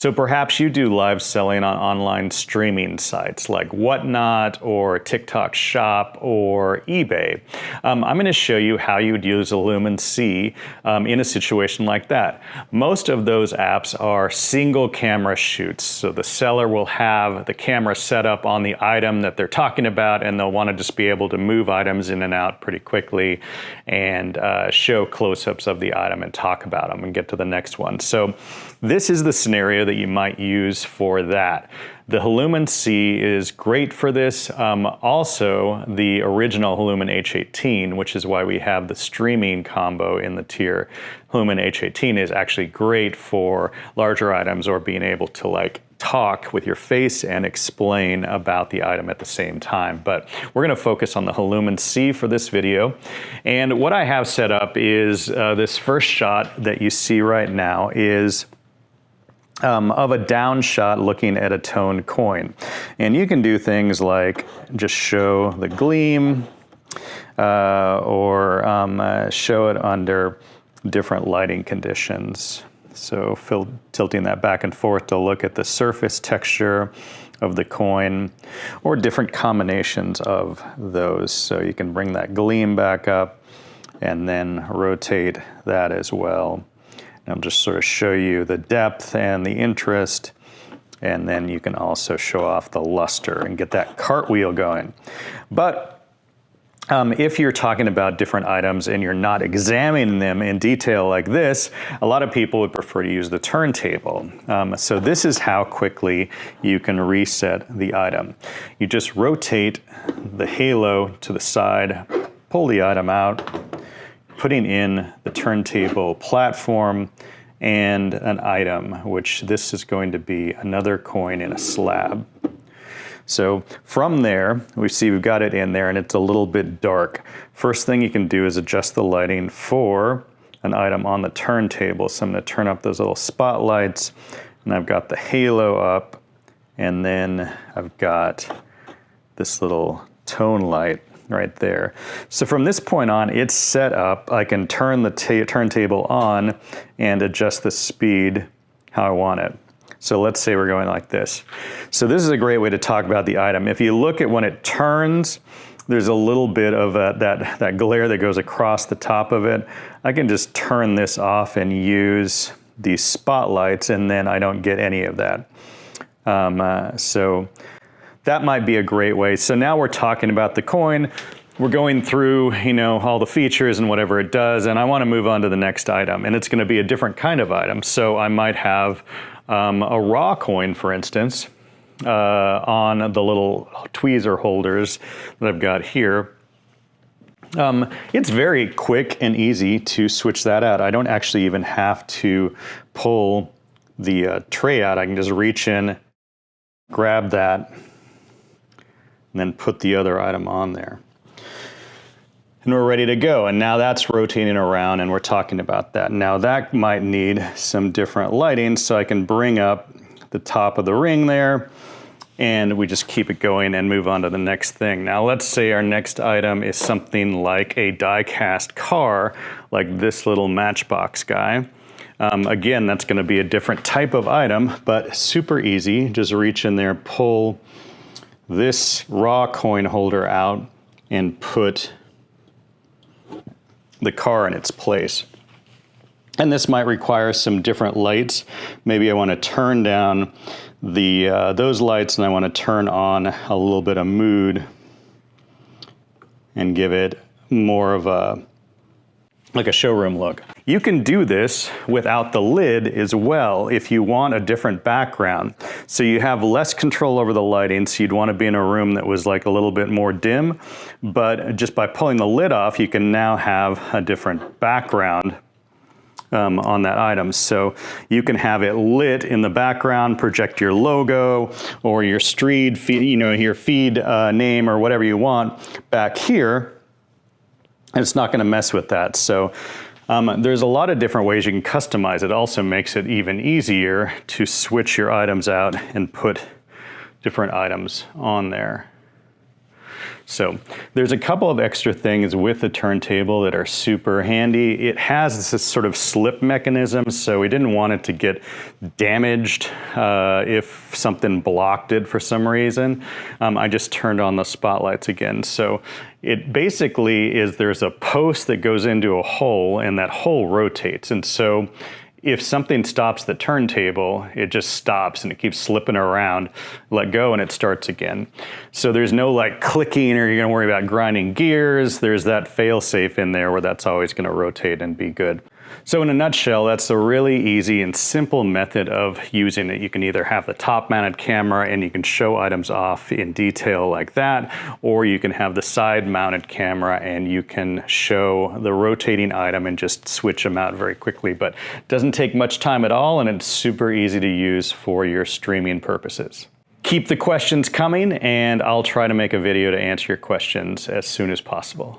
So perhaps you do live selling on online streaming sites like Whatnot or TikTok Shop or eBay. I'm going to show you how you would use Halumin-C in a situation like that. Most of those apps are single camera shoots. So the seller will have the camera set up on the item that they're talking about, and they'll want to just be able to move items in and out pretty quickly and show close-ups of the item and talk about them and get to the next one. So this is the scenario that you might use for that. The Halumin-C is great for this. Also, the original Halumin H18, which is why we have the streaming combo in the tier. Halumin H18 is actually great for larger items or being able to like talk with your face and explain about the item at the same time. But we're going to focus on the Halumin-C for this video. And what I have set up is this first shot that you see right now is of a down shot looking at a toned coin. And you can do things like just show the gleam or show it under different lighting conditions. So tilting that back and forth to look at the surface texture of the coin or different combinations of those. So you can bring that gleam back up and then rotate that as well. I'll just sort of show you the depth and the interest, and then you can also show off the luster and get that cartwheel going. But if you're talking about different items and you're not examining them in detail like this, a lot of people would prefer to use the turntable. So this is how quickly you can reset the item. You just rotate the halo to the side, pull the item out, putting in the turntable platform and an item, which this is going to be another coin in a slab. So from there, we see we've got it in there and it's a little bit dark. First thing you can do is adjust the lighting for an item on the turntable. So I'm going to turn up those little spotlights, and I've got the halo up, and then I've got this little tone light right there. So from this point on, it's set up. I can turn the turntable on and adjust the speed how I want it. So let's say we're going like this. So this is a great way to talk about the item. If you look at when it turns, there's a little bit of that glare that goes across the top of it. I can just turn this off and use these spotlights, and then I don't get any of that. So that might be a great way. So now we're talking about the coin. We're going through, all the features and whatever it does, and I want to move on to the next item, and it's going to be a different kind of item. So I might have a raw coin, for instance, on the little tweezer holders that I've got here. It's very quick and easy to switch that out. I don't actually even have to pull the tray out. I can just reach in, grab that, and then put the other item on there. And we're ready to go. And now that's rotating around, and we're talking about that. Now that might need some different lighting, so I can bring up the top of the ring there, and we just keep it going and move on to the next thing. Now let's say our next item is something like a die-cast car, like this little matchbox guy. Again, that's going to be a different type of item, but super easy. Just reach in there, pull this raw coin holder out, and put the car in its place. And this might require some different lights. Maybe I want to turn down those lights, and I want to turn on a little bit of mood and give it more of a showroom look. You can do this without the lid as well if you want a different background. So you have less control over the lighting, so you'd want to be in a room that was like a little bit more dim, but just by pulling the lid off, you can now have a different background on that item. So you can have it lit in the background, project your logo or your street feed, your feed name or whatever you want back here, and it's not going to mess with that. So there's a lot of different ways you can customize it. It also makes it even easier to switch your items out and put different items on there. So there's a couple of extra things with the turntable that are super handy. It has this sort of slip mechanism, so we didn't want it to get damaged if something blocked it for some reason. I just turned on the spotlights again. So it basically is, there's a post that goes into a hole, and that hole rotates. And so if something stops the turntable, it just stops and it keeps slipping around, let go, and it starts again. So there's no like clicking, or you're gonna worry about grinding gears. There's that fail safe in there where that's always gonna rotate and be good. So in a nutshell, that's a really easy and simple method of using it. You can either have the top mounted camera and you can show items off in detail like that, or you can have the side mounted camera and you can show the rotating item and just switch them out very quickly. But it doesn't take much time at all, and it's super easy to use for your streaming purposes. Keep the questions coming, and I'll try to make a video to answer your questions as soon as possible.